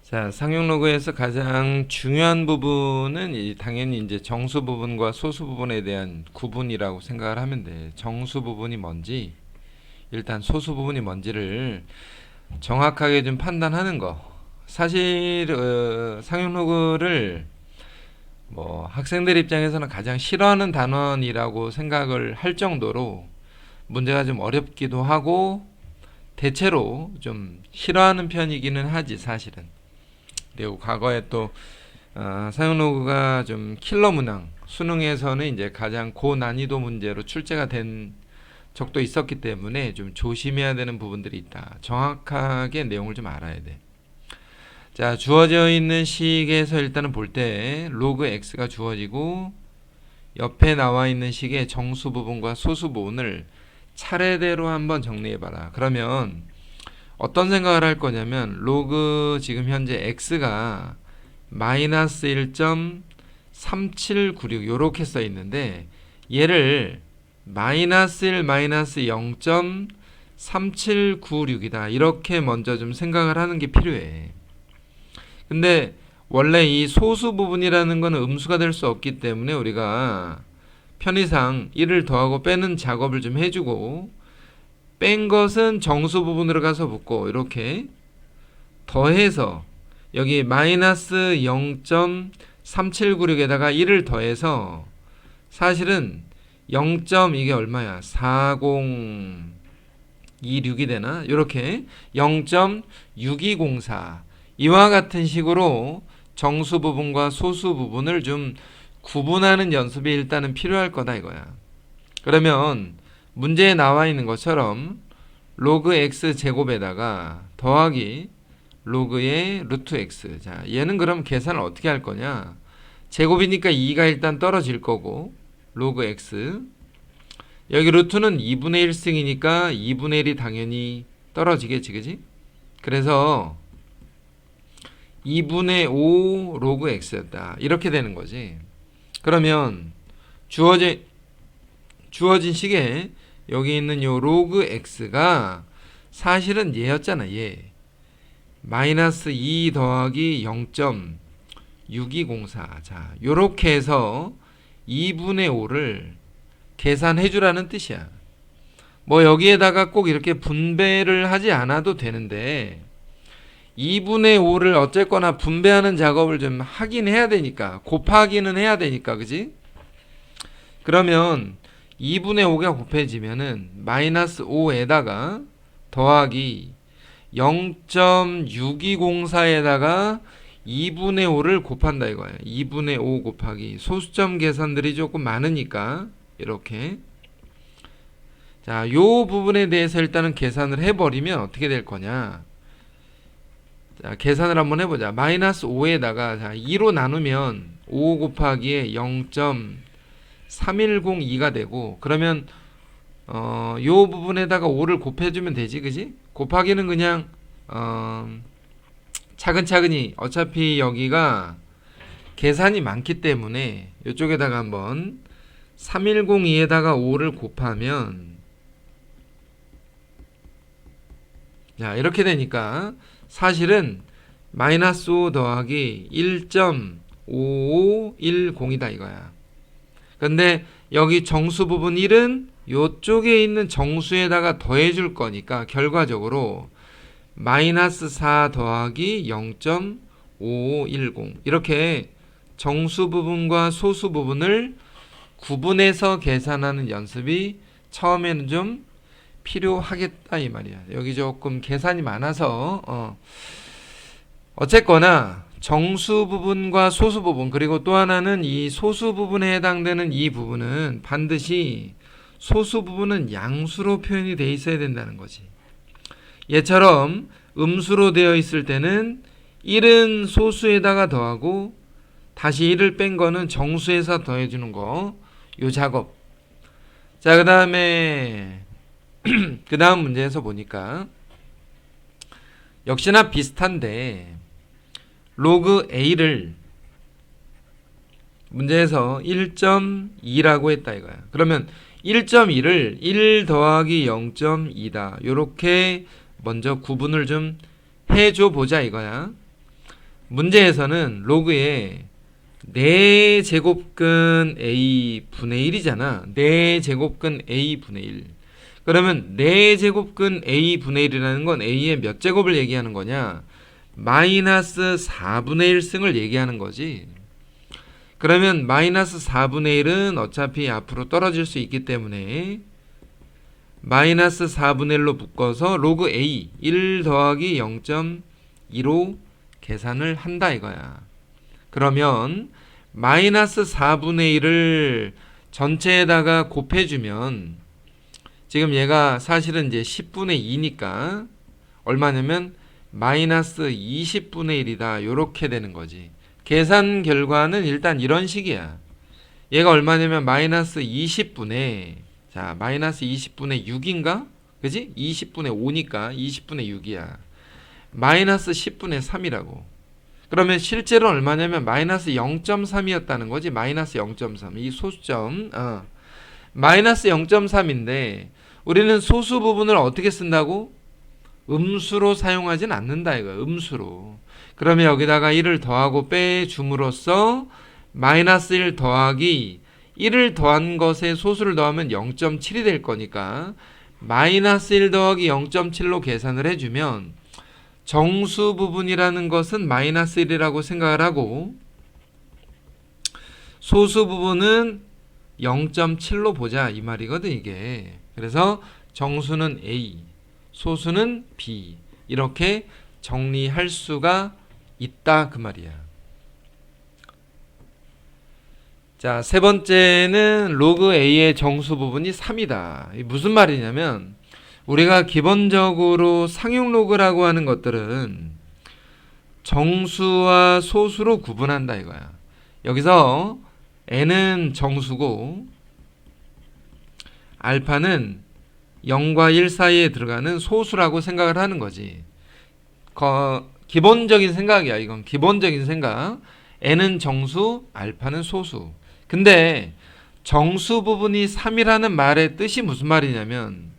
자, 상용 로그에서 가장 중요한 부분은 당연히 이제 정수 부분과 소수 부분에 대한 구분이라고 생각을 하면 돼. 정수 부분이 뭔지, 일단 소수 부분이 뭔지를 정확하게 좀 판단하는 거. 사실 상용 로그를 뭐 학생들 입장에서는 가장 싫어하는 단원이라고 생각을 할 정도로 문제가 좀 어렵기도 하고 대체로 좀 싫어하는 편이기는 하지 사실은. 그리고 과거에 또 사용 로그가 좀 킬러 문항 수능에서는 이제 가장 고난이도 문제로 출제가 된 적도 있었기 때문에 좀 조심해야 되는 부분들이 있다. 정확하게 내용을 좀 알아야 돼. 자, 주어져 있는 식에서 일단은 볼 때 로그 x가 주어지고 옆에 나와 있는 식의 정수 부분과 소수 부분을 차례대로 한번 정리해 봐라. 그러면 어떤 생각을 할 거냐면 로그 지금 현재 x가 마이너스 1.3796 요렇게 써 있는데 얘를 마이너스 1 마이너스 0.3796이다 이렇게 먼저 좀 생각을 하는 게 필요해. 근데 원래 이 소수 부분이라는 거는 음수가 될 수 없기 때문에 우리가 편의상 1을 더하고 빼는 작업을 좀 해주고 뺀 것은 정수 부분으로 가서 붙고 이렇게 더해서 여기 마이너스 0.3796에다가 1을 더해서 사실은 0. 이게 얼마야? 4026이 되나? 이렇게 0.6204 이와 같은 식으로 정수 부분과 소수 부분을 좀 구분하는 연습이 일단은 필요할 거다 이거야. 그러면 문제에 나와 있는 것처럼 로그 x 제곱에다가 더하기 로그의 루트 x. 자, 얘는 그럼 계산을 어떻게 할 거냐? 제곱이니까 2가 일단 떨어질 거고 로그 x 여기 루트는 2분의 1승이니까 2분의 1이 당연히 떨어지겠지, 그지? 그래서 2분의 5 로그 x였다. 이렇게 되는 거지. 그러면 주어진 식에 여기 있는 요 로그 x가 사실은 얘였잖아, 얘. 마이너스 2 더하기 0.6204. 자, 요렇게 해서 2분의 5를 계산해 주라는 뜻이야. 뭐 여기에다가 꼭 이렇게 분배를 하지 않아도 되는데 2분의 5를 어쨌거나 분배하는 작업을 좀 하긴 해야 되니까 곱하기는 해야 되니까 그지? 그러면 2분의 5가 곱해지면은 마이너스 5에다가 더하기 0.6204에다가 2분의 5를 곱한다 이거야. 2분의 5 곱하기 소수점 계산들이 조금 많으니까 이렇게 자, 요 부분에 대해서 일단은 계산을 해버리면 어떻게 될 거냐. 자, 계산을 한번 해보자. 마이너스 5에다가 자, 2로 나누면 5 곱하기에 0.3102가 되고 그러면 요 부분에다가 5를 곱해주면 되지 그지? 곱하기는 그냥 차근차근히 어차피 여기가 계산이 많기 때문에 이쪽에다가 한번 3102에다가 5를 곱하면 자 이렇게 되니까 사실은 마이너스 5 더하기 1.5510이다 이거야. 근데 여기 정수 부분 1은 요쪽에 있는 정수에다가 더해줄 거니까 결과적으로 마이너스 4 더하기 0.5510 이렇게 정수 부분과 소수 부분을 구분해서 계산하는 연습이 처음에는 좀 필요하겠다 이 말이야. 여기 조금 계산이 많아서 어쨌거나 정수 부분과 소수 부분 그리고 또 하나는 이 소수 부분에 해당되는 이 부분은 반드시 소수 부분은 양수로 표현이 돼 있어야 된다는 거지. 얘처럼 음수로 되어 있을 때는 1은 소수에다가 더하고 다시 1을 뺀 거는 정수에서 더해주는 거. 요 작업. 자, 그 다음에 그 다음 문제에서 보니까 역시나 비슷한데 로그 A를 문제에서 1.2라고 했다 이거야. 그러면 1.2를 1 더하기 0.2다. 요렇게 먼저 구분을 좀 해줘 보자 이거야. 문제에서는 로그에 4제곱근 a 분의 1이잖아. 4제곱근 a 분의 1. 그러면 4제곱근 a 분의 1이라는 건 a의 몇 제곱을 얘기하는 거냐? 마이너스 4분의 1승을 얘기하는 거지. 그러면 마이너스 4분의 1은 어차피 앞으로 떨어질 수 있기 때문에 마이너스 4분의 1로 묶어서 로그 a 1 더하기 0.25 계산을 한다 이거야. 그러면 마이너스 4분의 1을 전체에다가 곱해주면 지금 얘가 사실은 이제 10분의 2니까 얼마냐면 마이너스 20분의 1이다 요렇게 되는 거지. 계산 결과는 일단 이런 식이야. 얘가 얼마냐면 마이너스 20분의 자 마이너스 20분의 6인가? 그지? 20분의 5니까 20분의 6이야. 마이너스 10분의 3이라고. 그러면 실제로 얼마냐면 마이너스 0.3이었다는 거지. 마이너스 0.3 이 소수점 마이너스 0.3인데 우리는 소수 부분을 어떻게 쓴다고? 음수로 사용하진 않는다 이거야. 음수로. 그러면 여기다가 1을 더하고 빼줌으로써 마이너스 1 더하기 1을 더한 것에 소수를 더하면 0.7이 될 거니까 마이너스 1 더하기 0.7로 계산을 해주면 정수 부분이라는 것은 마이너스 1이라고 생각을 하고 소수 부분은 0.7로 보자 이 말이거든 이게. 그래서 정수는 A, 소수는 B 이렇게 정리할 수가 있다 그 말이야. 자, 세 번째는 로그 A의 정수 부분이 3이다. 무슨 말이냐면 우리가 기본적으로 상용 로그라고 하는 것들은 정수와 소수로 구분한다 이거야. 여기서 n은 정수고 알파는 0과 1 사이에 들어가는 소수라고 생각을 하는 거지. 기본적인 생각이야. 이건 기본적인 생각. n은 정수, 알파는 소수. 근데 정수 부분이 3이라는 말의 뜻이 무슨 말이냐면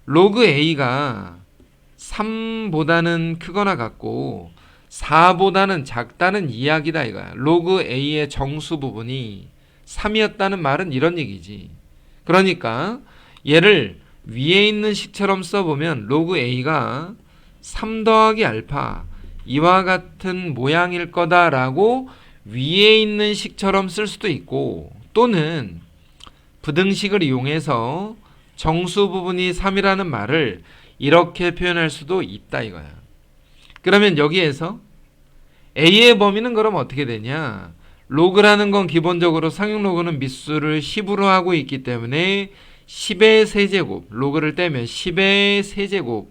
로그 a가 3보다는 크거나 같고 4보다는 작다는 이야기다 이거야. 로그 a의 정수 부분이 3이었다는 말은 이런 얘기지. 그러니까 얘를 위에 있는 식처럼 써보면 로그 a가 3 더하기 알파 이와 같은 모양일 거다라고 위에 있는 식처럼 쓸 수도 있고 또는 부등식을 이용해서 정수 부분이 3이라는 말을 이렇게 표현할 수도 있다 이거야. 그러면 여기에서 a의 범위는 그럼 어떻게 되냐? 로그라는 건 기본적으로 상용 로그는 밑수를 10으로 하고 있기 때문에 10의 세제곱, 로그를 떼면 10의 세제곱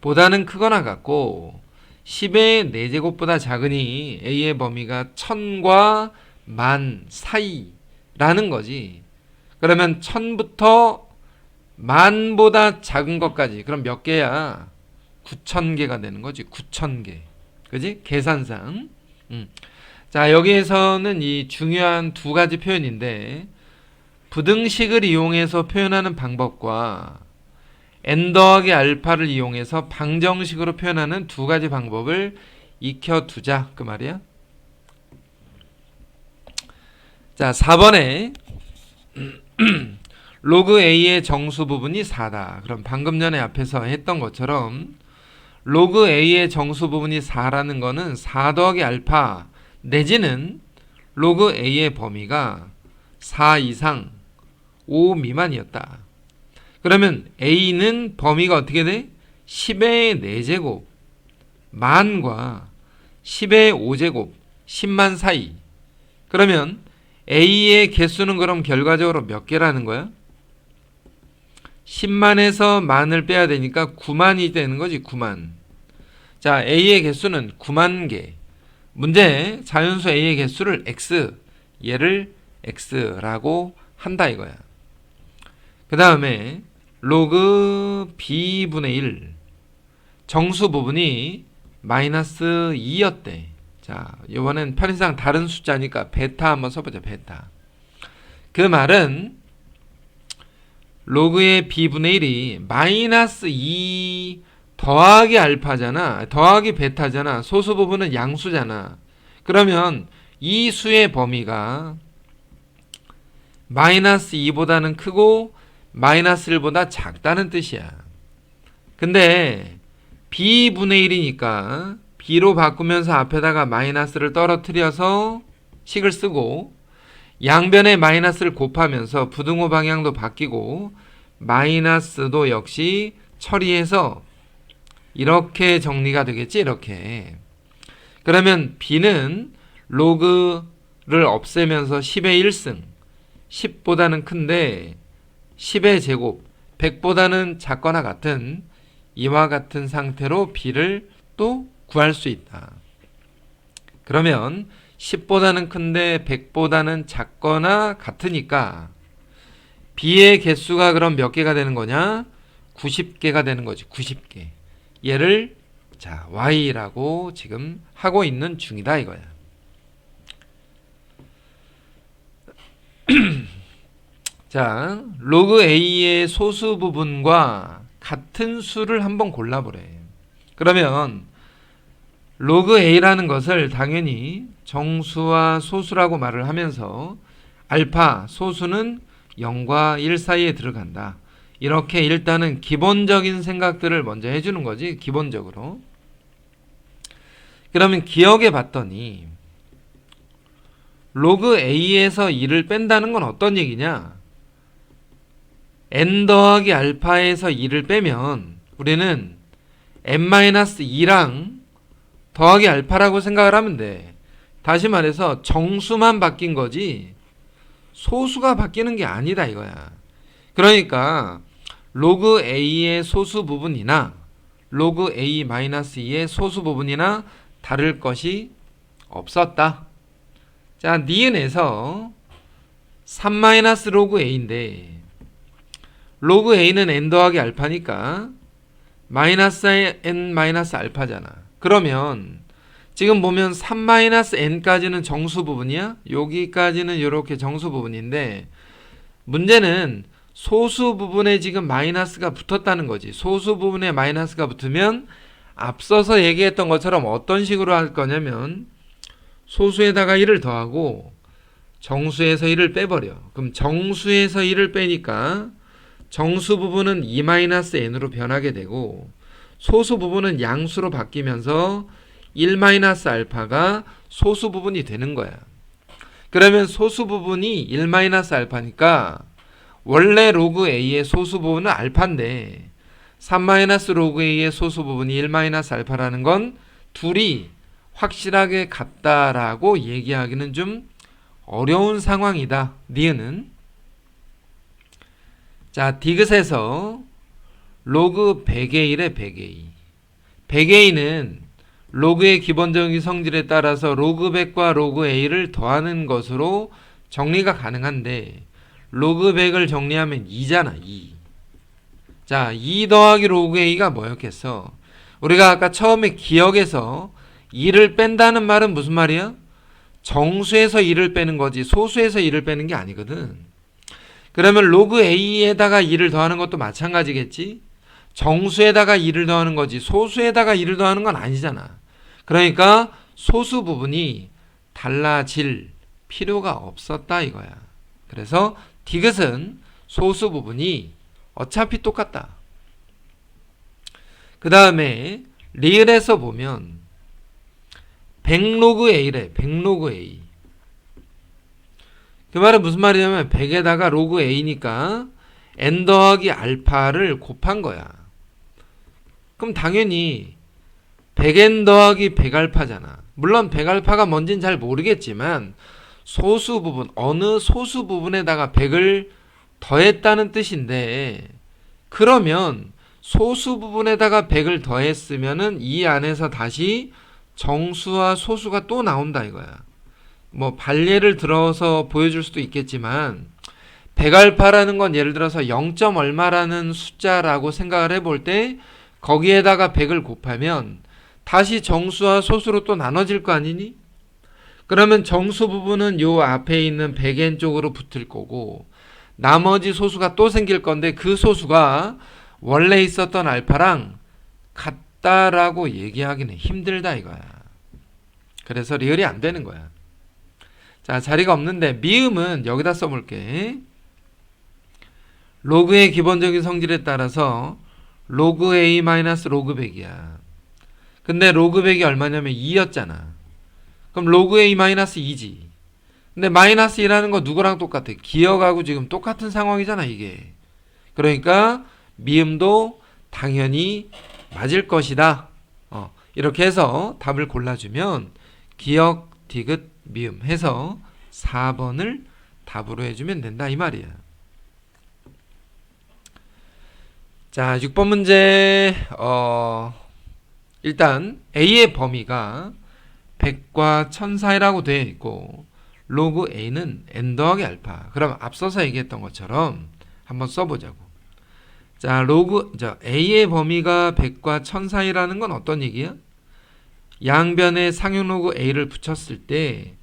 보다는 크거나 같고 10의 4제곱보다 작으니 a의 범위가 1000과 10,000 사이라는 거지. 그러면 1000부터 10,000보다 작은 것까지 그럼 몇 개야? 9,000개가 되는 거지. 9,000개. 그지? 계산상. 자, 여기에서는 이 중요한 두 가지 표현인데 부등식을 이용해서 표현하는 방법과 n 더하기 알파를 이용해서 방정식으로 표현하는 두 가지 방법을 익혀두자 그 말이야. 자, 4번에 로그 a의 정수 부분이 4다. 그럼 방금 전에 앞에서 했던 것처럼 로그 a의 정수 부분이 4라는 거는 4 더하기 알파 내지는 로그 a의 범위가 4 이상 5 미만이었다. 그러면 a는 범위가 어떻게 돼? 10의 4제곱 만과 10의 5제곱 10만 사이. 그러면 a의 개수는 그럼 결과적으로 몇 개라는 거야? 10만에서 만을 빼야 되니까 9만이 되는 거지. 9만. 자, a의 개수는 9만 개. 문제 자연수 a의 개수를 x, 얘를 x라고 한다 이거야. 그 다음에 로그 b분의 1 정수 부분이 마이너스 2였대. 자, 이번엔 편의상 다른 숫자니까 베타 한번 써보자. 베타. 그 말은 로그의 b분의 1이 마이너스 2 더하기 알파잖아. 더하기 베타잖아. 소수 부분은 양수잖아. 그러면 이 수의 범위가 마이너스 2보다는 크고 마이너스 1보다 작다는 뜻이야. 근데 b분의 1이니까 b로 바꾸면서 앞에다가 마이너스를 떨어뜨려서 식을 쓰고 양변에 마이너스를 곱하면서 부등호 방향도 바뀌고 마이너스도 역시 처리해서 이렇게 정리가 되겠지. 이렇게. 그러면 b는 로그를 없애면서 10의 1승 10보다는 큰데 10의 제곱 100보다는 작거나 같은 이와 같은 상태로 b를 또 구할 수 있다. 그러면 10보다는 큰데 100보다는 작거나 같으니까 b의 개수가 그럼 몇 개가 되는 거냐? 90개가 되는 거지. 90개. 얘를 자 y라고 지금 하고 있는 중이다 이거야. 자, 로그 a의 소수 부분과 같은 수를 한번 골라보래. 그러면 로그 a라는 것을 당연히 정수와 소수라고 말을 하면서 알파 소수는 0과 1 사이에 들어간다. 이렇게 일단은 기본적인 생각들을 먼저 해주는 거지. 기본적으로. 그러면 기억해 봤더니 로그 a에서 2를 뺀다는 건 어떤 얘기냐? n 더하기 알파에서 2를 빼면 우리는 n-2랑 더하기 알파라고 생각을 하면 돼. 다시 말해서 정수만 바뀐 거지 소수가 바뀌는 게 아니다 이거야. 그러니까 로그 a의 소수 부분이나 로그 a-2의 소수 부분이나 다를 것이 없었다. 자, 니은에서 3-로그 a인데 로그 a는 n 더하기 알파니까 마이너스 n 마이너스 알파잖아. 그러면 지금 보면 3-n까지는 정수 부분이야. 여기까지는 이렇게 정수 부분인데 문제는 소수 부분에 지금 마이너스가 붙었다는 거지. 소수 부분에 마이너스가 붙으면 앞서서 얘기했던 것처럼 어떤 식으로 할 거냐면 소수에다가 1을 더하고 정수에서 1을 빼버려. 그럼 정수에서 1을 빼니까 정수 부분은 2-n으로 변하게 되고 소수 부분은 양수로 바뀌면서 1-알파가 소수 부분이 되는 거야. 그러면 소수 부분이 1-알파니까 원래 로그 a의 소수 부분은 알파인데 3-로그 a의 소수 부분이 1-알파라는 건 둘이 확실하게 같다라고 얘기하기는 좀 어려운 상황이다. 니은은 자, 디귿에서 로그 100의 1에 100의 100A는 로그의 기본적인 성질에 따라서 로그 100과 로그 A를 더하는 것으로 정리가 가능한데 로그 100을 정리하면 2잖아. 2. 자, 2 더하기 로그 A가 뭐였겠어? 우리가 아까 처음에 기억에서 2를 뺀다는 말은 무슨 말이야? 정수에서 2를 빼는 거지 소수에서 2를 빼는 게 아니거든. 그러면 로그 A에다가 2를 더하는 것도 마찬가지겠지? 정수에다가 2를 더하는 거지 소수에다가 2를 더하는 건 아니잖아. 그러니까 소수 부분이 달라질 필요가 없었다 이거야. 그래서 디귿은 소수 부분이 어차피 똑같다. 그 다음에 리을에서 보면 100로그 A래. 100로그 A. 그 말은 무슨 말이냐면 100에다가 로그 A니까 n 더하기 알파를 곱한 거야. 그럼 당연히 100n 더하기 100알파잖아. 물론 100알파가 뭔진 잘 모르겠지만 소수 부분, 어느 소수 부분에다가 100을 더했다는 뜻인데 그러면 소수 부분에다가 100을 더했으면은 이 안에서 다시 정수와 소수가 또 나온다 이거야. 뭐 발예를 들어서 보여줄 수도 있겠지만 100알파라는 건 예를 들어서 0. 얼마라는 숫자라고 생각을 해볼 때 거기에다가 100을 곱하면 다시 정수와 소수로 또 나눠질 거 아니니? 그러면 정수 부분은 요 앞에 있는 100n 쪽으로 붙을 거고 나머지 소수가 또 생길 건데 그 소수가 원래 있었던 알파랑 같다라고 얘기하기는 힘들다 이거야. 그래서 리을이 안 되는 거야. 자, 자리가 없는데 미음은 여기다 써볼게. 로그의 기본적인 성질에 따라서 로그 A 마이너스 로그 100이야. 근데 로그 100이 얼마냐면 2였잖아. 그럼 로그 A 마이너스 2지. 근데 마이너스 2라는 거 누구랑 똑같아? 기억하고 지금 똑같은 상황이잖아 이게. 그러니까 미음도 당연히 맞을 것이다. 이렇게 해서 답을 골라주면 기억, 디귿, 미음 해서 4번을 답으로 해주면 된다 이 말이야. 자, 6번 문제. 일단 A의 범위가 100과 1000 사이라고 되어 있고 로그 A는 n 더하기 알파. 그럼 앞서서 얘기했던 것처럼 한번 써보자고. 자, A의 범위가 100과 1000 사이라는 건 어떤 얘기야? 양변에 상용 로그 A를 붙였을 때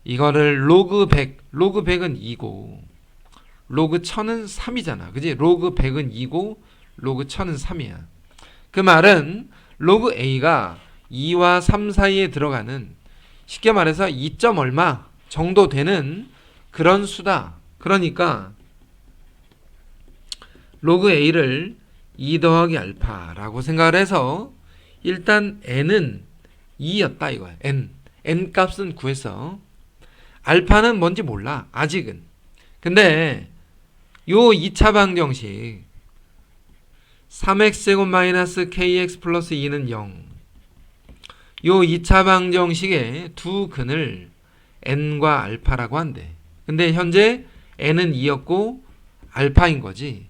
이거를 로그 100은 2고 로그 1000은 3이잖아. 그지? 로그 100은 2고 로그 1000은 3이야. 그 말은 로그 A가 2와 3 사이에 들어가는 쉽게 말해서 2점 얼마 정도 되는 그런 수다. 그러니까 로그 A를 2 더하기 알파라고 생각을 해서 일단 n은 2였다 이거야. n 값은 구해서 알파는 뭔지 몰라 아직은. 근데 요 2차 방정식 3x제곱 마이너스 kx 플러스 2는 0. 요 2차 방정식의 두 근을 n과 알파라고 한대. 근데 현재 n은 2였고 알파인 거지.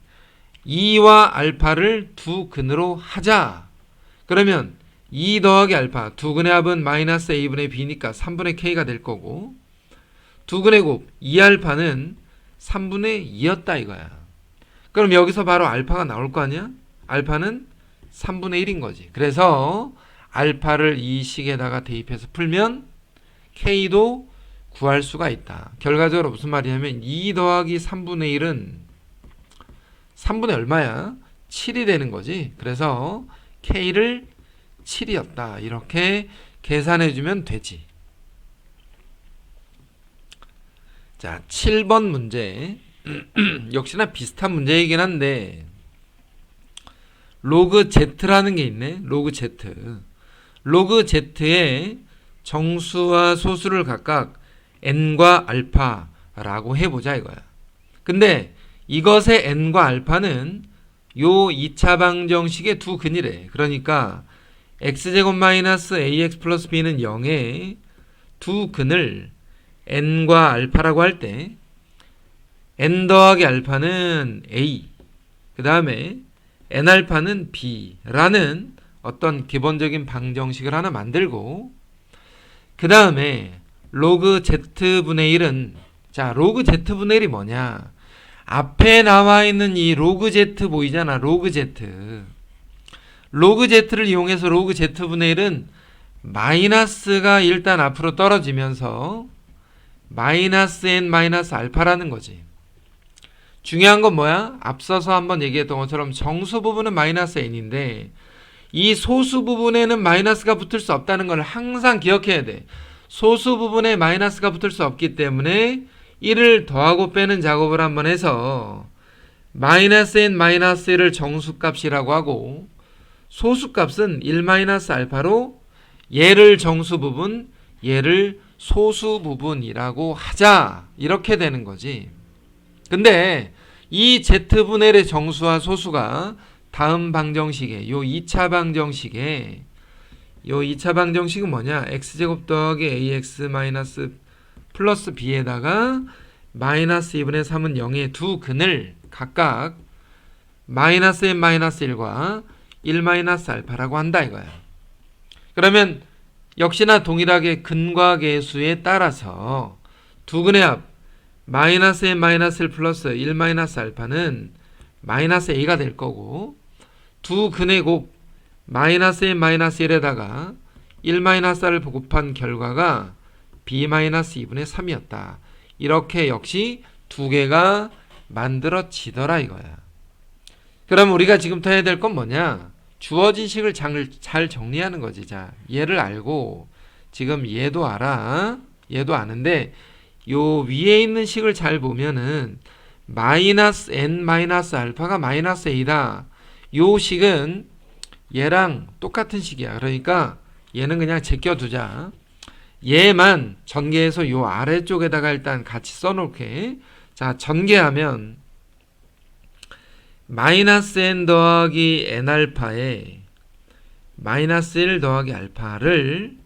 2와 알파를 두 근으로 하자. 그러면 2 더하기 알파 두 근의 합은 마이너스 a분의 b니까 3분의 k가 될 거고 두 근의 곱 2알파는 3분의 2였다 이거야. 그럼 여기서 바로 알파가 나올 거 아니야? 알파는 3분의 1인 거지. 그래서 알파를 이 식에다가 대입해서 풀면 k도 구할 수가 있다. 결과적으로 무슨 말이냐면 2 더하기 3분의 1은 3분의 얼마야? 7이 되는 거지. 그래서 k를 7이었다. 이렇게 계산해주면 되지. 자, 7번 문제. 역시나 비슷한 문제이긴 한데 로그 z라는 게 있네. 로그 z. 로그 z의 정수와 소수를 각각 n과 알파라고 해보자 이거야. 근데 이것의 n과 알파는 요 2차 방정식의 두 근이래. 그러니까 x제곱 마이너스 ax 플러스 b는 0의 두 근을 n과 알파라고 할 때 n 더하기 알파는 a, 그 다음에 n 알파는 b라는 어떤 기본적인 방정식을 하나 만들고 그 다음에 로그 z분의 1은 자, 로그 z분의 1이 뭐냐? 앞에 나와 있는 이 로그 z 보이잖아. 로그 z. 로그 z를 이용해서 로그 z분의 1은 마이너스가 일단 앞으로 떨어지면서 마이너스 n 마이너스 알파라는 거지. 중요한 건 뭐야? 앞서서 한번 얘기했던 것처럼 정수 부분은 마이너스 n인데 이 소수 부분에는 마이너스가 붙을 수 없다는 걸 항상 기억해야 돼. 소수 부분에 마이너스가 붙을 수 없기 때문에 1을 더하고 빼는 작업을 한번 해서 마이너스 n 마이너스 1을 정수값이라고 하고 소수값은 1 마이너스 알파로 얘를 정수 부분, 얘를 소수 부분이라고 하자. 이렇게 되는 거지. 근데 이 z분의 1의 정수와 소수가 다음 방정식에 요 2차 방정식에 요 2차 방정식은 뭐냐? x제곱 더하기 ax 마이너스 플러스 b에다가 마이너스 2분의 3은 0의 두 근을 각각 마이너스 n 마이너스 1과 1 마이너스 알파라고 한다 이거야. 그러면 역시나 동일하게 근과 계수에 따라서 두 근의 합 마이너스 n 마이너스 1 플러스 1 마이너스 알파는 마이너스 a가 될 거고 두 근의 곱 마이너스 n 마이너스 1에다가 1 마이너스 r을 곱한 결과가 b 마이너스 2분의 3이었다. 이렇게 역시 두 개가 만들어지더라 이거야. 그럼 우리가 지금부터 해야 될 건 뭐냐? 주어진 식을 잘 정리하는 거지. 자, 얘를 알고 지금 얘도 알아. 얘도 아는데 요 위에 있는 식을 잘 보면은 마이너스 n 마이너스 알파가 마이너스 a다. 요 식은 얘랑 똑같은 식이야. 그러니까 얘는 그냥 제껴두자. 얘만 전개해서 요 아래쪽에다가 일단 같이 써놓게. 자, 전개하면 마이너스 n 더하기 n 알파에 마이너스 1 더하기 알파를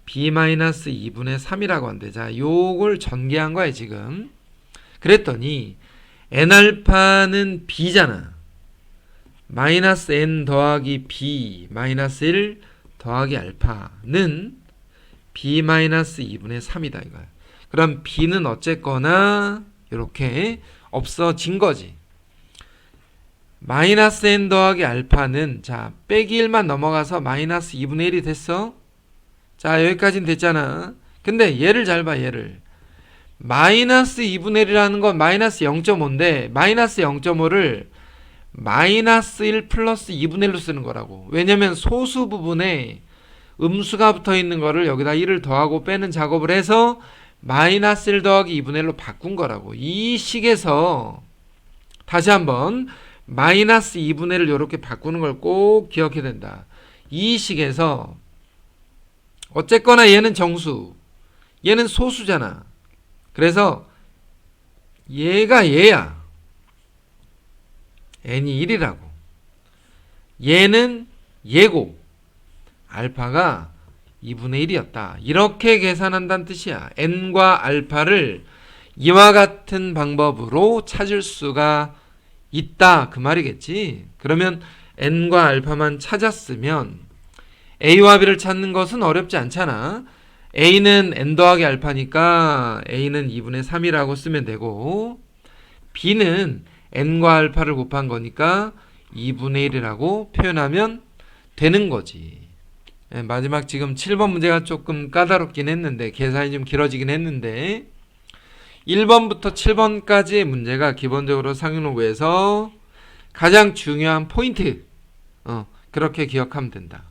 b 마이너스 2분의 3이라고 한대. 자, 요걸 전개한 거야 지금. 그랬더니 n 알파는 b잖아. 마이너스 n 더하기 b 마이너스 1 더하기 알파는 b 마이너스 2분의 3이다 이거야. 그럼 b는 어쨌거나 이렇게 없어진 거지. 마이너스 n 더하기 알파는 자 빼기 1만 넘어가서 마이너스 2분의 1이 됐어. 자, 여기까지는 됐잖아. 근데 얘를 잘 봐. 얘를 마이너스 2분의 1이라는 건 마이너스 0.5인데 마이너스 0.5를 마이너스 1 플러스 2분의 1로 쓰는 거라고. 왜냐면 소수 부분에 음수가 붙어 있는 거를 여기다 1을 더하고 빼는 작업을 해서 마이너스 1 더하기 2분의 1로 바꾼 거라고. 이 식에서 다시 한번 마이너스 2분의 1을 이렇게 바꾸는 걸 꼭 기억해야 된다. 이 식에서 어쨌거나 얘는 정수, 얘는 소수잖아. 그래서 얘가 얘야. n이 1이라고. 얘는 얘고 알파가 2분의 1이었다. 이렇게 계산한다는 뜻이야. n과 알파를 이와 같은 방법으로 찾을 수가 있다 그 말이겠지. 그러면 n과 알파만 찾았으면 a와 b를 찾는 것은 어렵지 않잖아. a는 n 더하기 알파니까 a는 2분의 3이라고 쓰면 되고 b는 n과 알파를 곱한 거니까 2분의 1이라고 표현하면 되는 거지. 마지막 지금 7번 문제가 조금 까다롭긴 했는데 계산이 좀 길어지긴 했는데 1번부터 7번까지의 문제가 기본적으로 상용로구에서 가장 중요한 포인트 그렇게 기억하면 된다.